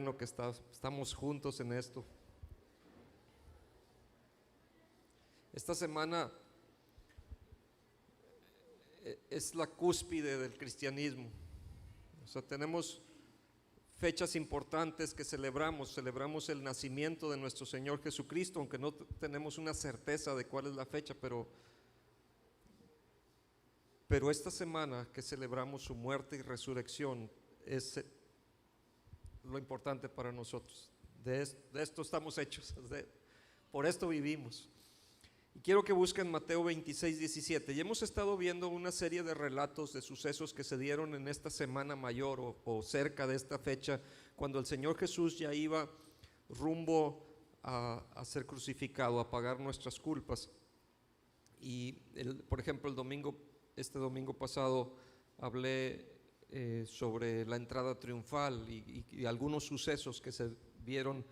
bueno que estamos juntos en esto. Esta semana es la cúspide del cristianismo. O sea, tenemos fechas importantes que celebramos el nacimiento de nuestro Señor Jesucristo, aunque no tenemos una certeza de cuál es la fecha, pero esta semana que celebramos su muerte y resurrección es lo importante para nosotros. De esto estamos hechos, por esto vivimos. Y quiero que busquen Mateo 26, 17. Y hemos estado viendo una serie de relatos de sucesos que se dieron en esta semana mayor o cerca de esta fecha, cuando el Señor Jesús ya iba rumbo a ser crucificado, a pagar nuestras culpas. Y por ejemplo, este domingo pasado hablé sobre la entrada triunfal y algunos sucesos que se vieron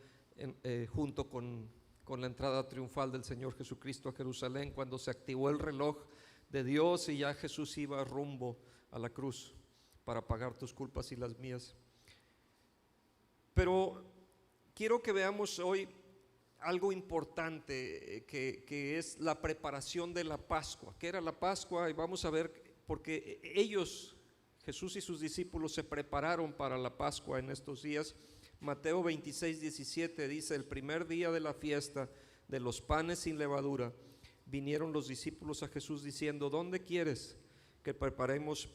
junto con la entrada triunfal del Señor Jesucristo a Jerusalén, cuando se activó el reloj de Dios y ya Jesús iba rumbo a la cruz para pagar tus culpas y las mías. Pero quiero que veamos hoy algo importante que es la preparación de la Pascua. ¿Qué era la Pascua? Y vamos a ver, porque ellos, Jesús y sus discípulos, se prepararon para la Pascua en estos días. Mateo 26, 17 dice: el primer día de la fiesta de los panes sin levadura, vinieron los discípulos a Jesús diciendo: ¿dónde quieres que preparemos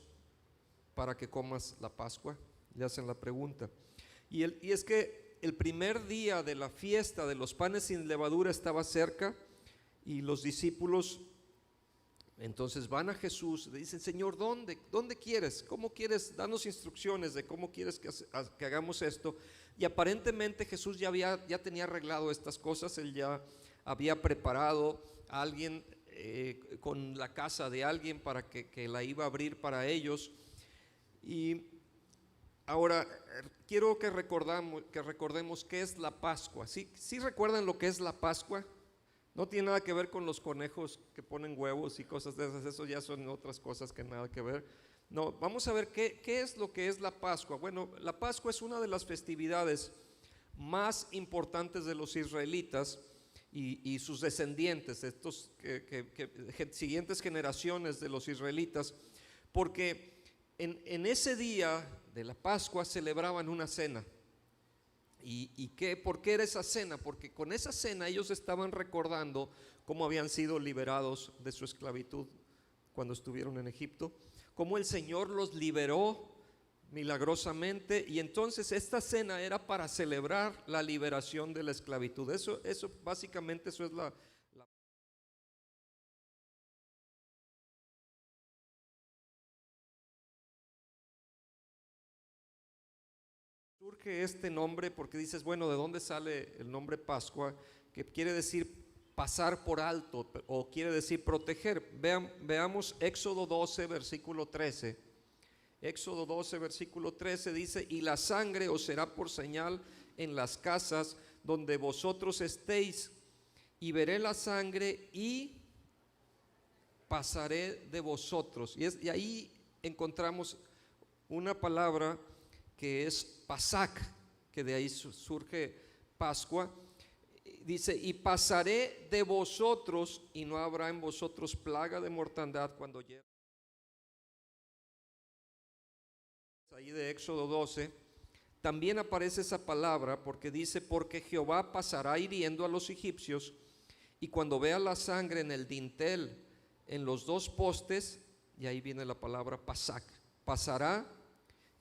para que comas la Pascua? Le hacen la pregunta. Y es que el primer día de la fiesta de los panes sin levadura estaba cerca, y los discípulos entonces van a Jesús, le dicen: Señor, ¿dónde quieres? ¿Cómo quieres? Danos instrucciones de cómo quieres que hagamos esto. Y aparentemente Jesús ya tenía arreglado estas cosas. Él ya había preparado a alguien con la casa de alguien para que la iba a abrir para ellos. Y ahora quiero que recordemos qué es la Pascua. ¿Sí recuerdan lo que es la Pascua? No tiene nada que ver con los conejos que ponen huevos y cosas de esas. Eso ya son otras cosas que nada que ver. No, vamos a ver qué es lo que es la Pascua. Bueno, la Pascua es una de las festividades más importantes de los israelitas y sus descendientes, estos siguientes generaciones de los israelitas, porque en ese día de la Pascua celebraban una cena. ¿Por qué era esa cena? Porque con esa cena ellos estaban recordando cómo habían sido liberados de su esclavitud cuando estuvieron en Egipto, cómo el Señor los liberó milagrosamente, y entonces esta cena era para celebrar la liberación de la esclavitud. Eso básicamente, eso es la surge este nombre, porque dices, bueno, ¿de dónde sale el nombre Pascua? Que quiere decir pasar por alto, o quiere decir proteger. Veamos Éxodo 12, versículo 13. Éxodo 12, versículo 13 dice: y la sangre os será por señal en las casas donde vosotros estéis, y veré la sangre y pasaré de vosotros. Y ahí encontramos una palabra que es Pasac, que de ahí surge Pascua. Dice: y pasaré de vosotros, y no habrá en vosotros plaga de mortandad cuando llegue. Ahí de Éxodo 12 también aparece esa palabra, porque dice: porque Jehová pasará hiriendo a los egipcios, y cuando vea la sangre en el dintel, en los dos postes, y ahí viene la palabra Pasac, pasará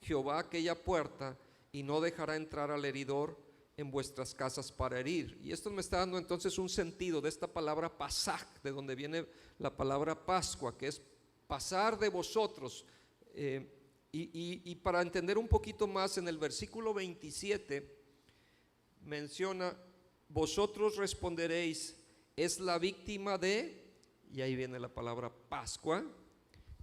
Jehová aquella puerta y no dejará entrar al heridor en vuestras casas para herir. Y esto me está dando entonces un sentido de esta palabra Pasac, de donde viene la palabra Pascua, que es pasar de vosotros. Y para entender un poquito más, en el versículo 27 menciona: vosotros responderéis, es la víctima de, y ahí viene la palabra Pascua.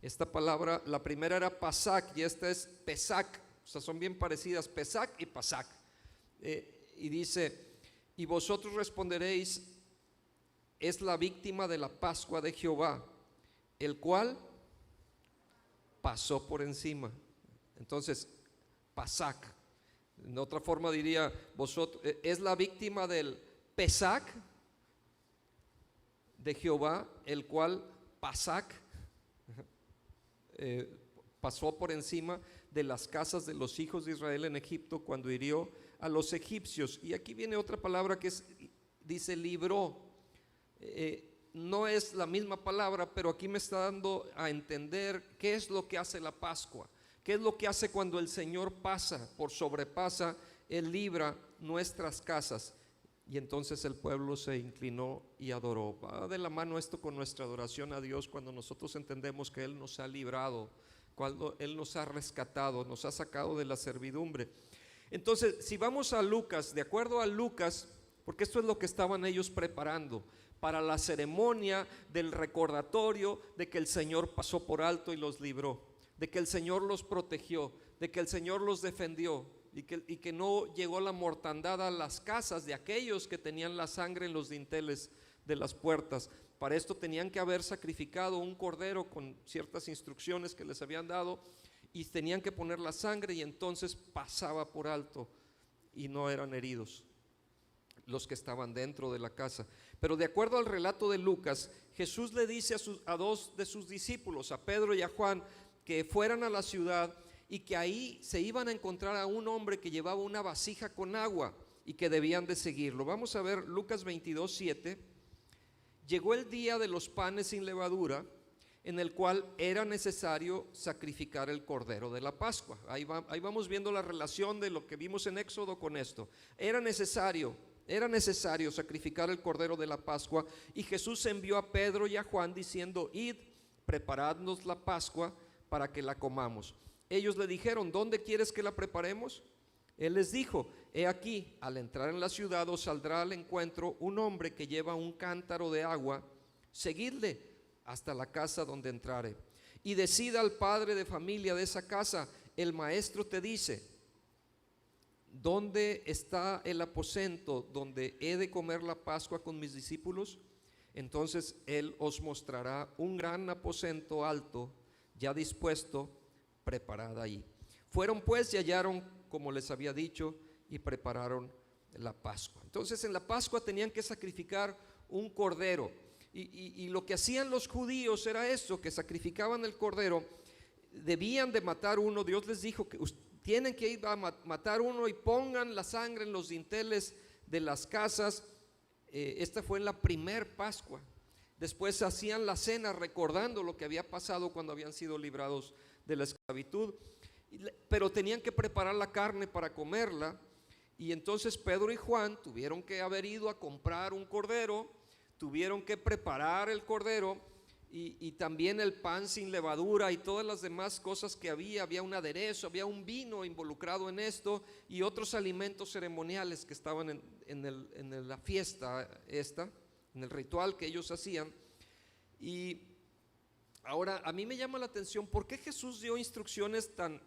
Esta palabra, la primera era Pasac y esta es Pesac, o sea, son bien parecidas, Pesac y Pasac. Y dice: y vosotros responderéis, es la víctima de la Pascua de Jehová, el cual pasó por encima. Entonces, Pasac. En otra forma diría, vosotros, es la víctima del Pesac de Jehová, el cual Pasac pasó por encima de las casas de los hijos de Israel en Egipto cuando hirió a los egipcios. Y aquí viene otra palabra que dice libró. No es la misma palabra, pero aquí me está dando a entender qué es lo que hace la Pascua, qué es lo que hace cuando el Señor pasa, sobrepasa, Él libra nuestras casas. Y entonces el pueblo se inclinó y adoró. Va de la mano esto con nuestra adoración a Dios cuando nosotros entendemos que Él nos ha librado, cuando Él nos ha rescatado, nos ha sacado de la servidumbre. Entonces, si vamos a Lucas, de acuerdo a Lucas, porque esto es lo que estaban ellos preparando para la ceremonia del recordatorio de que el Señor pasó por alto y los libró, de que el Señor los protegió, de que el Señor los defendió, y que no llegó la mortandad a las casas de aquellos que tenían la sangre en los dinteles de las puertas. Para esto tenían que haber sacrificado un cordero con ciertas instrucciones que les habían dado, y tenían que poner la sangre, y entonces pasaba por alto y no eran heridos los que estaban dentro de la casa. Pero de acuerdo al relato de Lucas, Jesús le dice a dos de sus discípulos, a Pedro y a Juan, que fueran a la ciudad y que ahí se iban a encontrar a un hombre que llevaba una vasija con agua y que debían de seguirlo. Vamos a ver Lucas 22:7. Llegó el día de los panes sin levadura, en el cual era necesario sacrificar el cordero de la Pascua. Ahí vamos viendo la relación de lo que vimos en Éxodo con esto. Era necesario sacrificar el cordero de la Pascua, y Jesús envió a Pedro y a Juan diciendo: id, preparadnos la Pascua para que la comamos. Ellos le dijeron: ¿dónde quieres que la preparemos? Él les dijo: he aquí, al entrar en la ciudad os saldrá al encuentro un hombre que lleva un cántaro de agua, seguidle hasta la casa donde entrare, y decida al padre de familia de esa casa: el maestro te dice, ¿dónde está el aposento donde he de comer la Pascua con mis discípulos? Entonces él os mostrará un gran aposento alto, ya dispuesto, preparada ahí. Fueron pues y hallaron como les había dicho, y prepararon la Pascua. Entonces en la Pascua tenían que sacrificar un cordero, y lo que hacían los judíos era esto, que sacrificaban el cordero, debían de matar uno. Dios les dijo que tienen que ir a matar uno y pongan la sangre en los dinteles de las casas. Esta fue en la primer Pascua. Después hacían la cena recordando lo que había pasado cuando habían sido librados de la esclavitud, pero tenían que preparar la carne para comerla. Y entonces Pedro y Juan tuvieron que haber ido a comprar un cordero, tuvieron que preparar el cordero, y también el pan sin levadura y todas las demás cosas que había un aderezo, había un vino involucrado en esto, y otros alimentos ceremoniales que estaban en la fiesta esta, en el ritual que ellos hacían. Y ahora a mí me llama la atención, ¿por qué Jesús dio instrucciones tan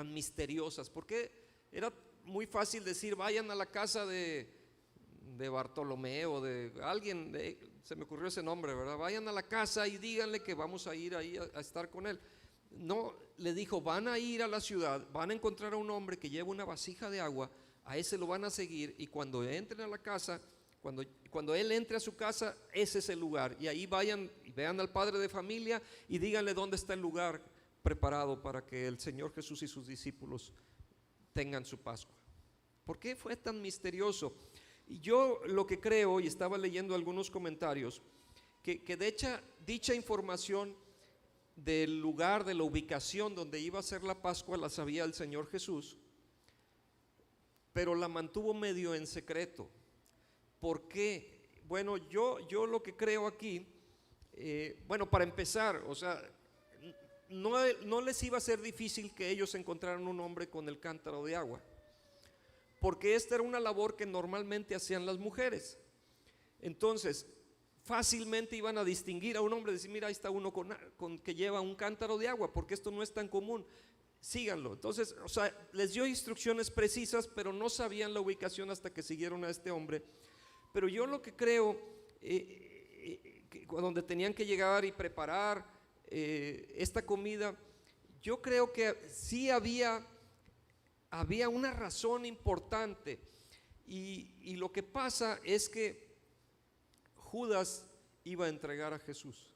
misteriosas? Porque era muy fácil decir: vayan a la casa de Bartolomé o de alguien, se me ocurrió ese nombre, ¿verdad? Vayan a la casa y díganle que vamos a ir ahí a estar con él. No, le dijo: van a ir a la ciudad, van a encontrar a un hombre que lleva una vasija de agua, a ese lo van a seguir, y cuando entren a la casa, cuando él entre a su casa, ese es el lugar, y ahí vayan y vean al padre de familia y díganle dónde está el lugar preparado para que el Señor Jesús y sus discípulos tengan su Pascua. ¿Por qué fue tan misterioso? Y yo lo que creo, y estaba leyendo algunos comentarios, que de hecho dicha información del lugar, de la ubicación donde iba a ser la Pascua, la sabía el Señor Jesús, pero la mantuvo medio en secreto. ¿Por qué? Bueno, yo lo que creo aquí, bueno, para empezar, o sea, no les iba a ser difícil que ellos encontraran un hombre con el cántaro de agua, porque esta era una labor que normalmente hacían las mujeres. Entonces fácilmente iban a distinguir a un hombre, decir: mira, ahí está uno que lleva un cántaro de agua, porque esto no es tan común, síganlo. Entonces, o sea, les dio instrucciones precisas, pero no sabían la ubicación hasta que siguieron a este hombre. Pero yo lo que creo, donde tenían que llegar y preparar esta comida, yo creo que sí había había una razón importante, y lo que pasa es que Judas iba a entregar a Jesús.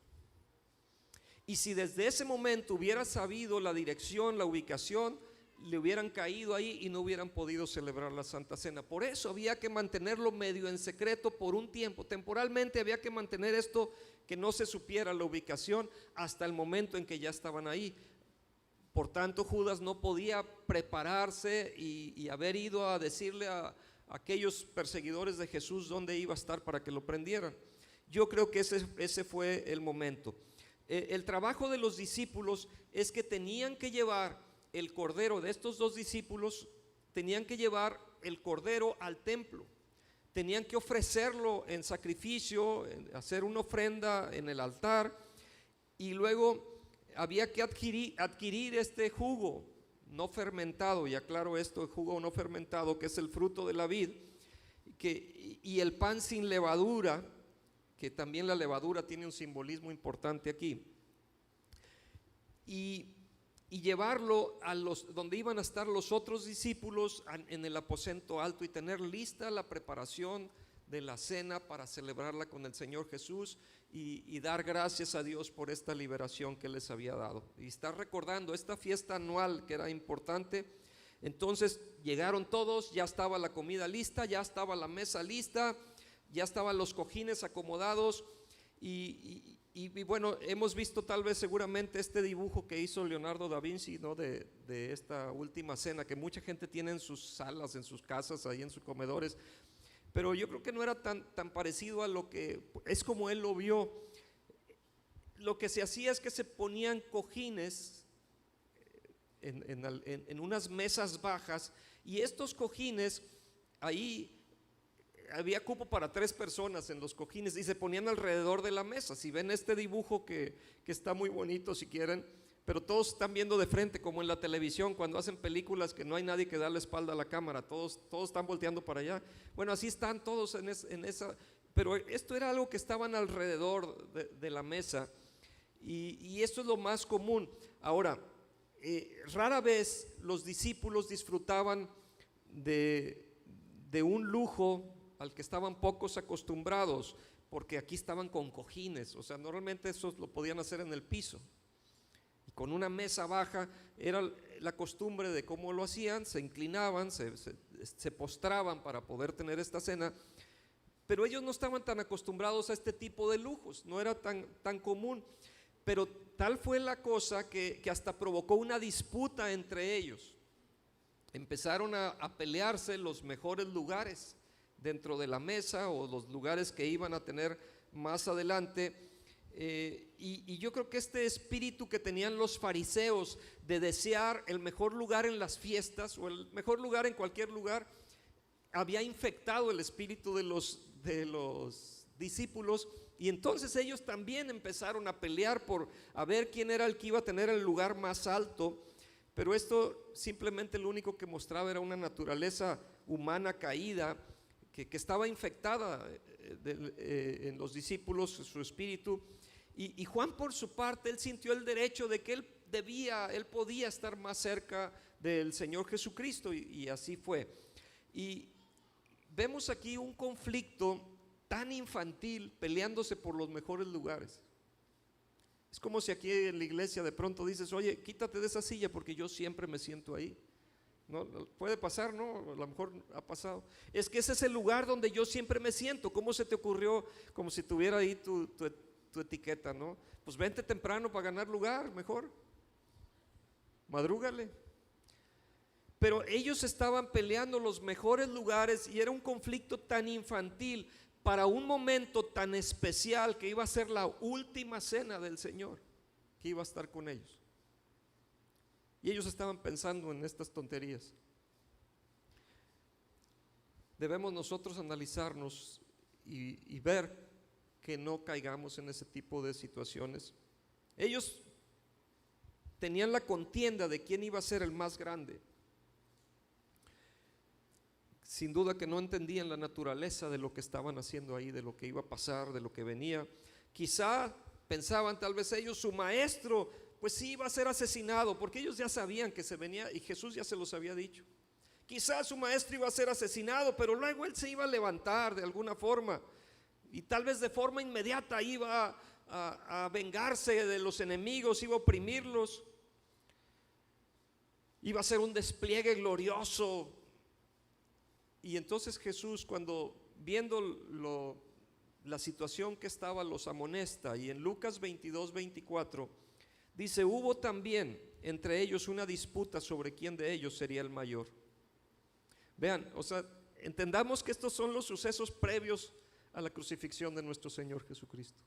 Y si desde ese momento hubiera sabido la dirección, la ubicación, le hubieran caído ahí y no hubieran podido celebrar la Santa Cena. Por eso había que mantenerlo medio en secreto por un tiempo. Temporalmente había que mantener esto, que no se supiera la ubicación hasta el momento en que ya estaban ahí. Por tanto, Judas no podía prepararse y haber ido a decirle a aquellos perseguidores de Jesús dónde iba a estar para que lo prendieran. Yo creo que ese fue el momento. El trabajo de los discípulos es que tenían que llevar el cordero de estos dos discípulos, tenían que llevar el cordero al templo, tenían que ofrecerlo en sacrificio, hacer una ofrenda en el altar, y luego había que adquirir este jugo no fermentado, y aclaro esto, el jugo no fermentado, que es el fruto de la vid, y el pan sin levadura, que también la levadura tiene un simbolismo importante aquí, y llevarlo a donde iban a estar los otros discípulos en el aposento alto, y tener lista la preparación de la cena para celebrarla con el Señor Jesús, y dar gracias a Dios por esta liberación que les había dado, y estar recordando esta fiesta anual que era importante. Entonces llegaron todos, ya estaba la comida lista, ya estaba la mesa lista, ya estaban los cojines acomodados, y bueno, hemos visto tal vez seguramente este dibujo que hizo Leonardo da Vinci, ¿no? de esta última cena, que mucha gente tiene en sus salas, en sus casas, ahí en sus comedores, pero yo creo que no era tan parecido a lo que es como él lo vio. Lo que se hacía es que se ponían cojines en unas mesas bajas, y estos cojines, ahí había cupo para 3 personas en los cojines, y se ponían alrededor de la mesa. Si ven este dibujo que está muy bonito si quieren, pero todos están viendo de frente, como en la televisión cuando hacen películas que no hay nadie que da la espalda a la cámara, todos están volteando para allá. Bueno, así están todos en esa, pero esto era algo que estaban alrededor de la mesa, y esto es lo más común. Ahora, rara vez los discípulos disfrutaban de un lujo al que estaban pocos acostumbrados, porque aquí estaban con cojines. O sea, normalmente eso lo podían hacer en el piso, y con una mesa baja era la costumbre de cómo lo hacían. Se inclinaban, se postraban para poder tener esta cena, pero ellos no estaban tan acostumbrados a este tipo de lujos, no era tan común. Pero tal fue la cosa que hasta provocó una disputa entre ellos. Empezaron a pelearse los mejores lugares dentro de la mesa, o los lugares que iban a tener más adelante, y yo creo que este espíritu que tenían los fariseos de desear el mejor lugar en las fiestas, o el mejor lugar en cualquier lugar, había infectado el espíritu de los discípulos, y entonces ellos también empezaron a pelear por a ver quién era el que iba a tener el lugar más alto. Pero esto simplemente lo único que mostraba era una naturaleza humana caída, que estaba infectada en los discípulos, su espíritu. Y Juan, por su parte, él sintió el derecho de que él podía estar más cerca del Señor Jesucristo, y así fue. Y vemos aquí un conflicto tan infantil peleándose por los mejores lugares. Es como si aquí en la iglesia de pronto dices: oye, quítate de esa silla porque yo siempre me siento ahí. No, puede pasar, ¿no? A lo mejor ha pasado. Es que ese es el lugar donde yo siempre me siento. ¿Cómo se te ocurrió? Como si tuviera ahí tu etiqueta, ¿no? Pues vente temprano para ganar lugar, mejor madrúgale. Pero ellos estaban peleando los mejores lugares, y era un conflicto tan infantil para un momento tan especial que iba a ser la última cena del Señor, que iba a estar con ellos. Y ellos estaban pensando en estas tonterías. Debemos nosotros analizarnos y ver que no caigamos en ese tipo de situaciones. Ellos tenían la contienda de quién iba a ser el más grande. Sin duda que no entendían la naturaleza de lo que estaban haciendo ahí, de lo que iba a pasar, de lo que venía. Quizá pensaban tal vez ellos, su maestro pues sí iba a ser asesinado, porque ellos ya sabían que se venía, y Jesús ya se los había dicho. Quizás su maestro iba a ser asesinado, pero luego él se iba a levantar de alguna forma y tal vez de forma inmediata iba a vengarse de los enemigos, iba a oprimirlos, iba a ser un despliegue glorioso. Y entonces Jesús, cuando viendo la situación que estaba, los amonesta. Y en Lucas 22:24 dice: hubo también entre ellos una disputa sobre quién de ellos sería el mayor. Vean, o sea, entendamos que estos son los sucesos previos a la crucifixión de nuestro Señor Jesucristo.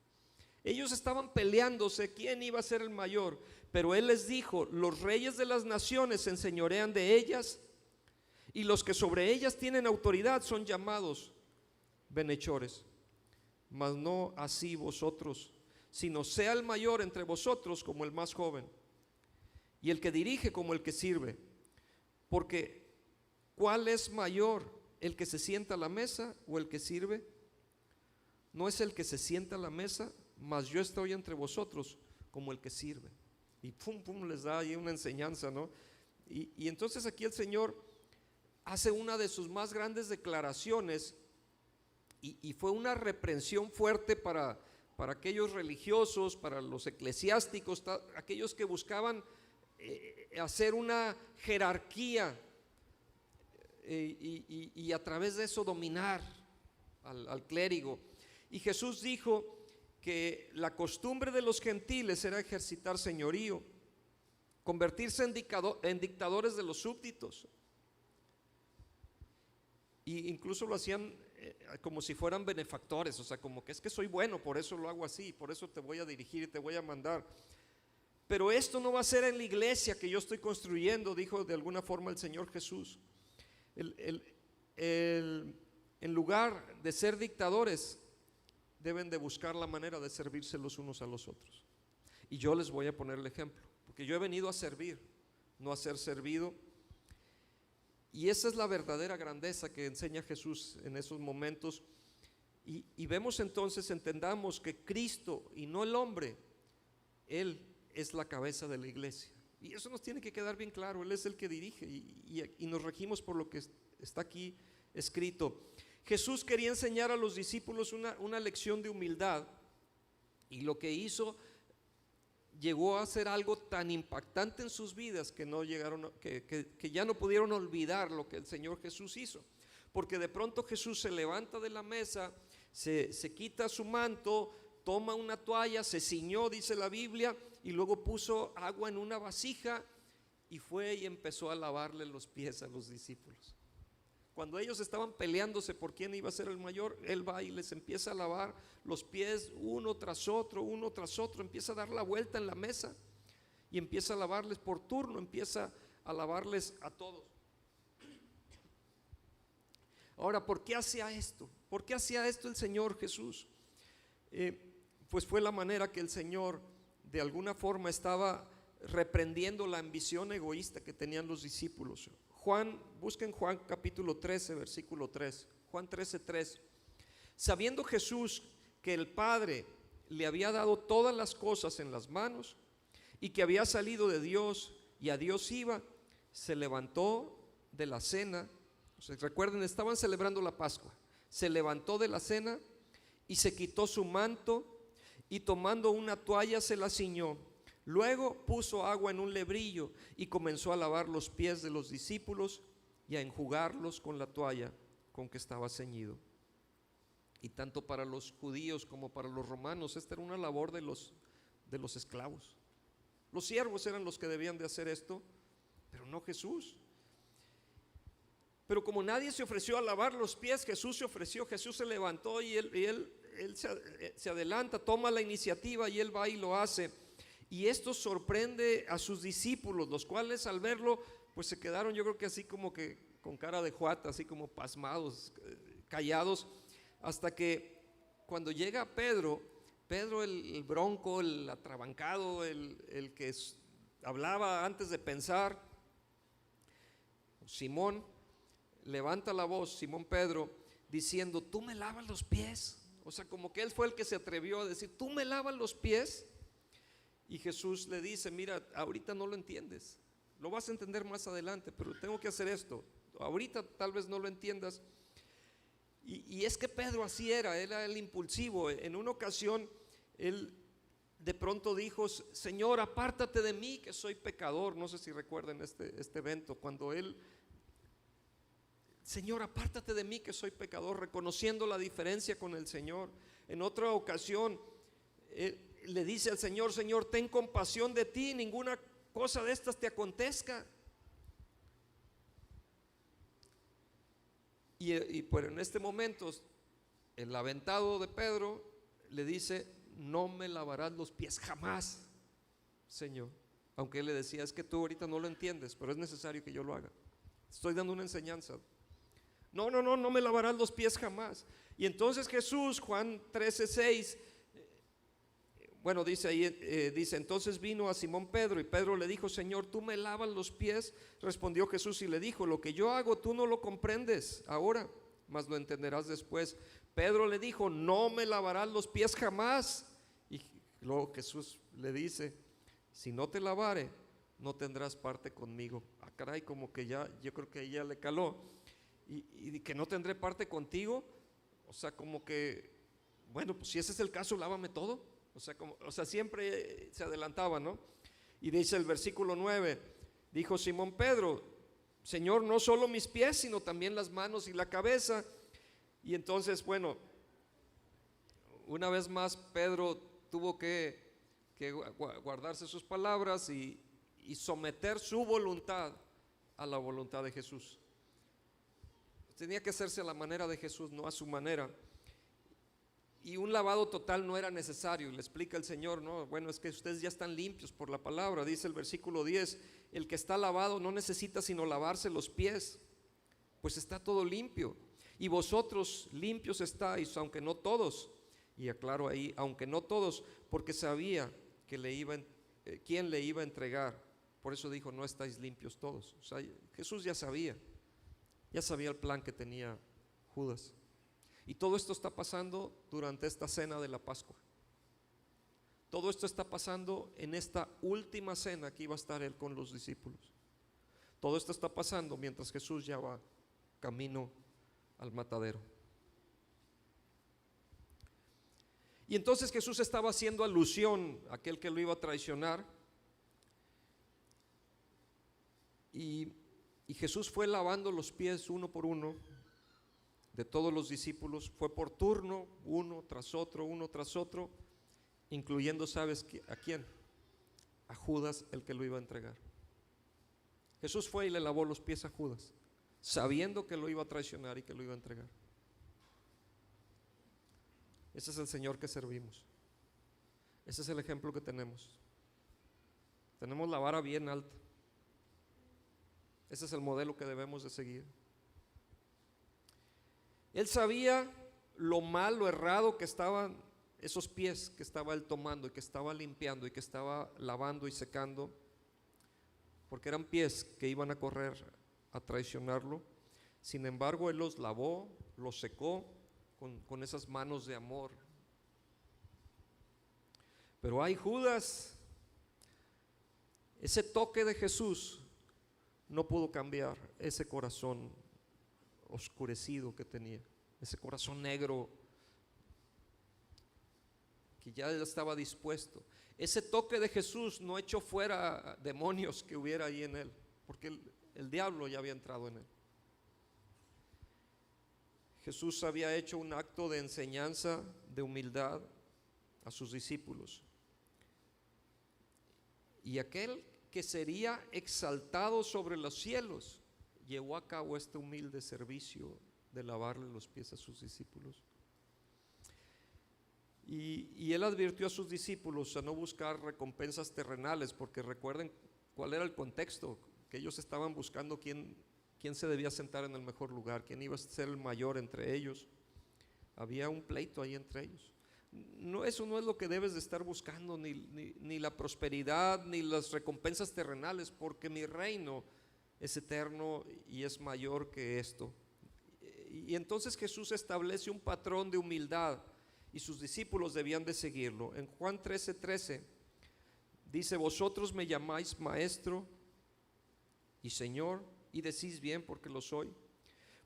Ellos estaban peleándose quién iba a ser el mayor, pero Él les dijo: los reyes de las naciones se enseñorean de ellas, y los que sobre ellas tienen autoridad son llamados benhechores. Mas no así vosotros, sino sea el mayor entre vosotros como el más joven, y el que dirige como el que sirve. Porque ¿cuál es mayor, el que se sienta a la mesa o el que sirve? No es el que se sienta a la mesa, mas yo estoy entre vosotros como el que sirve. Y pum, pum, les da ahí una enseñanza, ¿no? Y entonces aquí el Señor hace una de sus más grandes declaraciones, y fue una reprensión fuerte para aquellos religiosos, para los eclesiásticos, aquellos que buscaban hacer una jerarquía y a través de eso dominar al clérigo. Y Jesús dijo que la costumbre de los gentiles era ejercitar señorío, convertirse en dictadores de los súbditos, y incluso lo hacían como si fueran benefactores, o sea, como que es que soy bueno, por eso lo hago así, por eso te voy a dirigir y te voy a mandar. Pero esto no va a ser en la iglesia que yo estoy construyendo, dijo de alguna forma el Señor Jesús. En lugar de ser dictadores, deben de buscar la manera de servirse los unos a los otros. Y yo les voy a poner el ejemplo, porque yo he venido a servir, no a ser servido. Y esa es la verdadera grandeza que enseña Jesús en esos momentos. Y vemos entonces, entendamos que Cristo y no el hombre, Él es la cabeza de la iglesia. Y eso nos tiene que quedar bien claro. Él es el que dirige y nos regimos por lo que está aquí escrito. Jesús quería enseñar a los discípulos una lección de humildad, y lo que hizo llegó a ser algo tan impactante en sus vidas que ya no pudieron olvidar lo que el Señor Jesús hizo. Porque de pronto Jesús se levanta de la mesa, se quita su manto, toma una toalla, se ciñó, dice la Biblia, y luego puso agua en una vasija y fue y empezó a lavarle los pies a los discípulos. Cuando ellos estaban peleándose por quién iba a ser el mayor, Él va y les empieza a lavar los pies uno tras otro, empieza a dar la vuelta en la mesa y empieza a lavarles por turno, empieza a lavarles a todos. Ahora, ¿por qué hacía esto? ¿Por qué hacía esto el Señor Jesús? Pues fue la manera que el Señor de alguna forma estaba reprendiendo la ambición egoísta que tenían los discípulos. Busquen Juan capítulo 13, versículo 3. Juan 13:3. Sabiendo Jesús que el Padre le había dado todas las cosas en las manos y que había salido de Dios y a Dios iba, se levantó de la cena. O sea, recuerden, estaban celebrando la Pascua. Se levantó de la cena y se quitó su manto y tomando una toalla se la ciñó. Luego puso agua en un lebrillo y comenzó a lavar los pies de los discípulos y a enjugarlos con la toalla con que estaba ceñido. Y tanto para los judíos como para los romanos, esta era una labor de los esclavos. Los siervos eran los que debían de hacer esto, pero no Jesús. Pero como nadie se ofreció a lavar los pies, Jesús se ofreció. Jesús se levantó y él se adelanta, toma la iniciativa y Él va y lo hace. Y esto sorprende a sus discípulos, los cuales al verlo pues se quedaron, yo creo que así como que con cara de juata, así como pasmados, callados, hasta que cuando llega Pedro el bronco, el atrabancado, el que hablaba antes de pensar, Simón, levanta la voz, Simón Pedro, diciendo: ¿tú me lavas los pies? O sea, como que él fue el que se atrevió a decir: ¿tú me lavas los pies? Y Jesús le dice: mira, ahorita no lo entiendes, lo vas a entender más adelante, pero tengo que hacer esto. ahorita tal vez no lo entiendas. Y es que Pedro así era el impulsivo. En una ocasión él de pronto dijo: Señor, apártate de mí que soy pecador. No sé si recuerdan este evento, cuando él: Señor, apártate de mí que soy pecador, reconociendo la diferencia con el Señor. En otra ocasión le dice al Señor: Señor, ten compasión de ti, ninguna cosa de estas te acontezca. Pero en este momento el aventado de Pedro le dice: no me lavarás los pies jamás, Señor. Aunque él le decía: es que tú ahorita no lo entiendes, pero es necesario que yo lo haga. Estoy dando una enseñanza. No me lavarás los pies jamás. Y entonces Jesús, Juan 13:6, bueno, dice ahí, dice: entonces vino a Simón Pedro, y Pedro le dijo: Señor, ¿tú me lavas los pies? Respondió Jesús y le dijo: lo que yo hago tú no lo comprendes ahora, mas lo entenderás después. Pedro le dijo: no me lavarás los pies jamás. Y luego Jesús le dice: si no te lavare, no tendrás parte conmigo. Ah, caray, como que ya, yo creo que ella le caló. Y que no tendré parte contigo. O sea, como que, bueno, pues si ese es el caso, lávame todo. O sea, siempre se adelantaba, ¿no? Y dice el versículo 9: dijo Simón Pedro: Señor, no solo mis pies, sino también las manos y la cabeza. Y entonces, bueno, una vez más Pedro tuvo que guardarse sus palabras y someter su voluntad a la voluntad de Jesús. Tenía que hacerse a la manera de Jesús, no a su manera. Y un lavado total no era necesario. Y le explica el Señor: no, bueno, es que ustedes ya están limpios por la palabra. Dice el versículo 10: el que está lavado no necesita sino lavarse los pies, pues está todo limpio. Y vosotros limpios estáis, aunque no todos. Y aclaro ahí: aunque no todos, porque sabía que quién le iba a entregar. Por eso dijo: no estáis limpios todos. O sea, Jesús ya sabía el plan que tenía Judas. Y todo esto está pasando durante esta cena de la Pascua. Todo esto está pasando en esta última cena que iba a estar él con los discípulos. Todo esto está pasando mientras Jesús ya va camino al matadero. Y entonces Jesús estaba haciendo alusión a aquel que lo iba a traicionar. Y Jesús fue lavando los pies uno por uno de todos los discípulos. Fue por turno, uno tras otro, incluyendo, ¿sabes a quién? A Judas, el que lo iba a entregar. Jesús fue y le lavó los pies a Judas, sabiendo que lo iba a traicionar y que lo iba a entregar. Ese es el Señor que servimos. Ese es el ejemplo que tenemos. Tenemos la vara bien alta. Ese es el modelo que debemos de seguir. Él sabía lo mal, lo errado que estaban esos pies que estaba él tomando y que estaba limpiando y que estaba lavando y secando, porque eran pies que iban a correr a traicionarlo. Sin embargo, él los lavó, los secó con esas manos de amor. Pero hay Judas, ese toque de Jesús no pudo cambiar ese corazón oscurecido que tenía, ese corazón negro que ya estaba dispuesto. Ese toque de Jesús no echó fuera demonios que hubiera ahí en él, porque el diablo ya había entrado en él. Jesús había hecho un acto de enseñanza, de humildad a sus discípulos. Y aquel que sería exaltado sobre los cielos llevó a cabo este humilde servicio de lavarle los pies a sus discípulos. Y él advirtió a sus discípulos a no buscar recompensas terrenales, porque recuerden cuál era el contexto, que ellos estaban buscando quién se debía sentar en el mejor lugar, quién iba a ser el mayor entre ellos. Había un pleito ahí entre ellos. No, eso no es lo que debes de estar buscando, ni la prosperidad, ni las recompensas terrenales, porque mi reino es eterno y es mayor que esto. Y entonces Jesús establece un patrón de humildad y sus discípulos debían de seguirlo. En Juan 13:13 dice: vosotros me llamáis maestro y Señor, y decís bien, porque lo soy.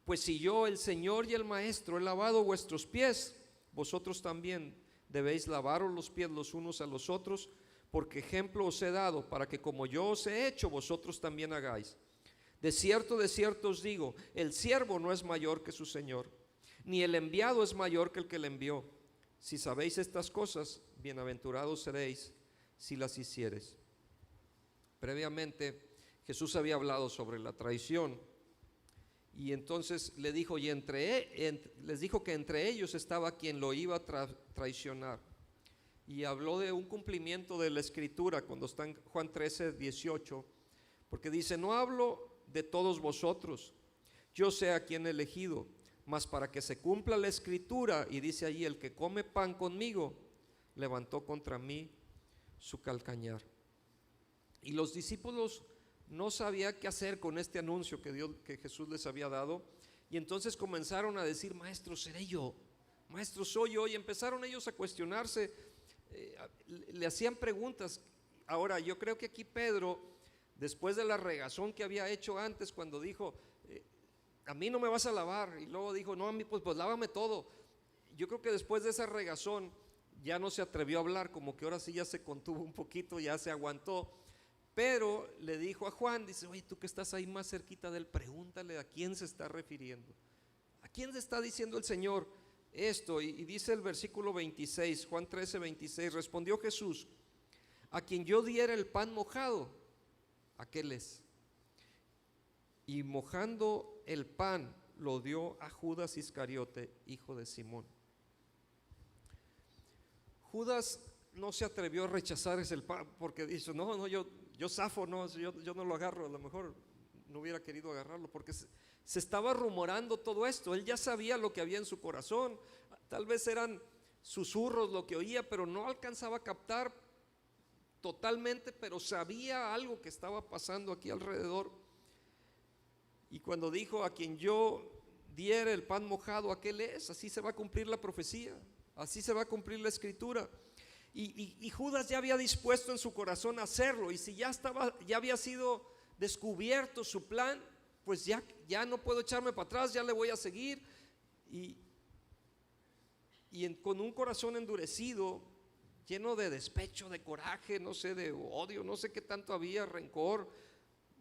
Pues si yo, el Señor y el Maestro, he lavado vuestros pies, vosotros también debéis lavaros los pies los unos a los otros, porque ejemplo os he dado, para que como yo os he hecho, vosotros también hagáis. De cierto os digo, el siervo no es mayor que su Señor, ni el enviado es mayor que el que le envió. Si sabéis estas cosas, bienaventurados seréis si las hiciereis. Previamente Jesús había hablado sobre la traición, y entonces le dijo, les dijo que entre ellos estaba quien lo iba a traicionar. Y habló de un cumplimiento de la Escritura cuando está en Juan 13:18, porque dice: no hablo de todos vosotros, yo sé a quién he elegido, mas para que se cumpla la Escritura, y dice allí: el que come pan conmigo levantó contra mí su calcañar. Y los discípulos no sabían qué hacer con este anuncio que Jesús les había dado, y entonces comenzaron a decir: maestro, seré yo, maestro, soy yo. Y empezaron ellos a cuestionarse, le hacían preguntas. Ahora yo creo que aquí Pedro, después de la regazón que había hecho antes, cuando dijo: a mí no me vas a lavar, y luego dijo: no, a mí pues lávame todo. Yo creo que después de esa regazón ya no se atrevió a hablar, como que ahora sí ya se contuvo un poquito, ya se aguantó. Pero le dijo a Juan, dice: oye, tú que estás ahí más cerquita de él, pregúntale a quién se está refiriendo, a quién se está diciendo el Señor esto. Y dice el versículo 26, Juan 13:26, respondió Jesús: a quien yo diera el pan mojado, aquel es. Y mojando el pan lo dio a Judas Iscariote, hijo de Simón. Judas no se atrevió a rechazar ese pan, porque dijo: no, yo zafo, no, yo no lo agarro. A lo mejor no hubiera querido agarrarlo, porque se estaba rumorando todo esto. Él ya sabía lo que había en su corazón. Tal vez eran susurros lo que oía, pero no alcanzaba a captar totalmente, pero sabía algo que estaba pasando aquí alrededor. Y cuando dijo: a quien yo diera el pan mojado, aquel es. Así se va a cumplir la profecía, así se va a cumplir la Escritura. Y Judas ya había dispuesto en su corazón a hacerlo, y si ya había sido descubierto su plan, pues ya no puedo echarme para atrás, ya le voy a seguir. Con un corazón endurecido, lleno de despecho, de coraje, no sé, de odio, no sé qué tanto había, rencor,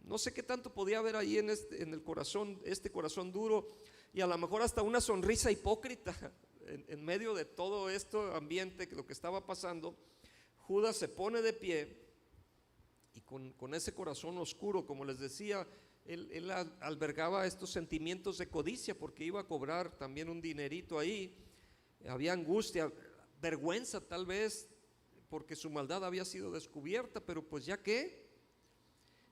no sé qué tanto podía haber ahí en el corazón, este corazón duro, y a lo mejor hasta una sonrisa hipócrita. En medio de todo este ambiente, lo que estaba pasando, Judas se pone de pie, y con ese corazón oscuro, como les decía, él albergaba estos sentimientos de codicia, porque iba a cobrar también un dinerito ahí. Había angustia, vergüenza tal vez, porque su maldad había sido descubierta, pero pues ya que.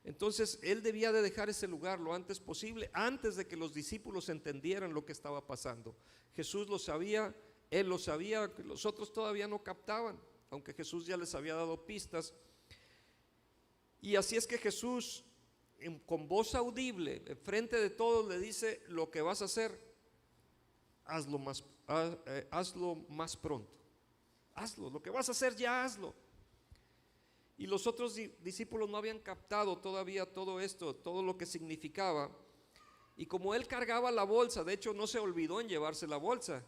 Entonces él debía de dejar ese lugar lo antes posible, antes de que los discípulos entendieran lo que estaba pasando. Jesús lo sabía, él lo sabía, los otros todavía no captaban, aunque Jesús ya les había dado pistas. Y así es que Jesús, con voz audible, enfrente de todos, le dice: lo que vas a hacer, hazlo más pronto. Hazlo, lo que vas a hacer, ya hazlo. Y los otros discípulos no habían captado todavía todo esto, todo lo que significaba. Y como él cargaba la bolsa, de hecho no se olvidó en llevarse la bolsa,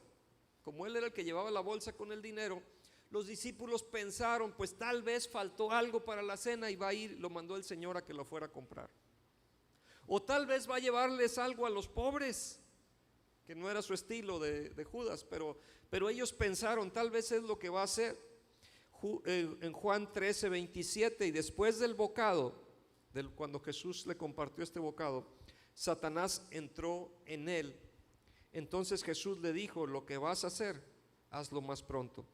como él era el que llevaba la bolsa con el dinero, los discípulos pensaron: pues tal vez faltó algo para la cena y va a ir, lo mandó el Señor a que lo fuera a comprar. O tal vez va a llevarles algo a los pobres, que no era su estilo de Judas, pero ellos pensaron: tal vez es lo que va a hacer. En Juan 13:27, y después del bocado, cuando Jesús le compartió este bocado, Satanás entró en él. Entonces Jesús le dijo: lo que vas a hacer, hazlo más pronto.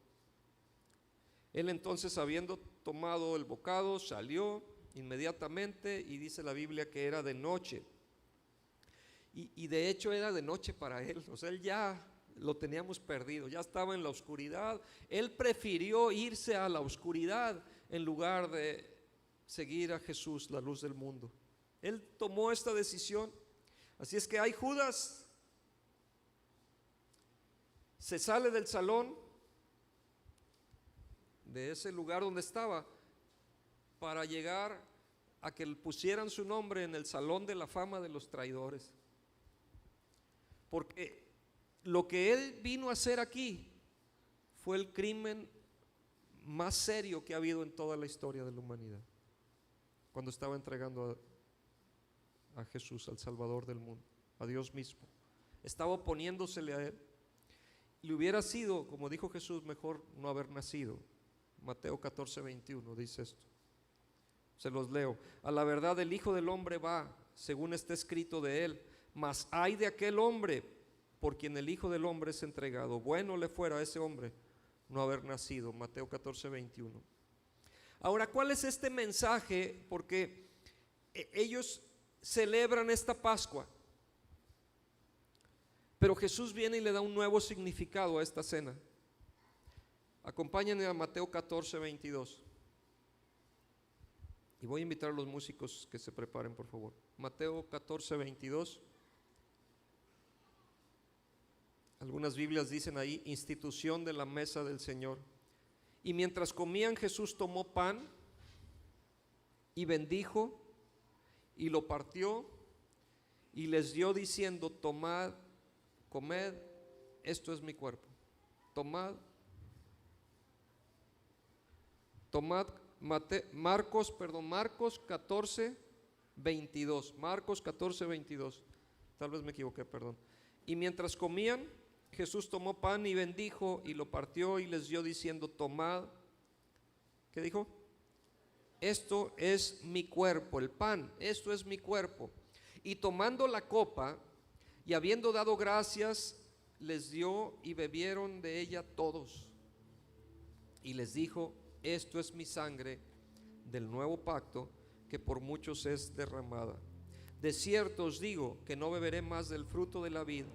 Él entonces, habiendo tomado el bocado, salió inmediatamente, y dice la Biblia que era de noche. Y de hecho era de noche para él, o sea, él ya lo teníamos perdido, ya estaba en la oscuridad. Él prefirió irse a la oscuridad en lugar de seguir a Jesús, la luz del mundo. Él tomó esta decisión. Así es que hay Judas, se sale del salón, de ese lugar donde estaba, para llegar a que le pusieran su nombre en el salón de la fama de los traidores. Porque lo que él vino a hacer aquí fue el crimen más serio que ha habido en toda la historia de la humanidad, cuando estaba entregando a Jesús, al Salvador del mundo, a Dios mismo. Estaba oponiéndosele a él. Y hubiera sido, como dijo Jesús, mejor no haber nacido. Mateo 14:21 dice esto. Se los leo. A la verdad el Hijo del Hombre va, según está escrito de él, mas ay de aquel hombre por quien el Hijo del Hombre es entregado. Bueno le fuera a ese hombre no haber nacido. Mateo 14:21. Ahora, ¿cuál es este mensaje? Porque ellos celebran esta Pascua, pero Jesús viene y le da un nuevo significado a esta cena. Acompáñenme a Mateo 14:22. Y voy a invitar a los músicos que se preparen, por favor. Mateo 14:22. Algunas Biblias dicen ahí, institución de la mesa del Señor. Y mientras comían, Jesús tomó pan y bendijo y lo partió y les dio diciendo, tomad, comed, esto es mi cuerpo. Tomad, Marcos 14:22. Marcos 14:22. Tal vez me equivoqué, perdón. Y mientras comían, Jesús tomó pan y bendijo y lo partió y les dio diciendo, tomad, ¿qué dijo? Esto es mi cuerpo, el pan, esto es mi cuerpo. Y tomando la copa y habiendo dado gracias, les dio y bebieron de ella todos. Y les dijo, esto es mi sangre del nuevo pacto, que por muchos es derramada. De cierto os digo que no beberé más del fruto de la vid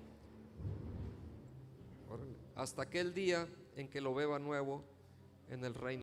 hasta aquel día en que lo beba nuevo en el reino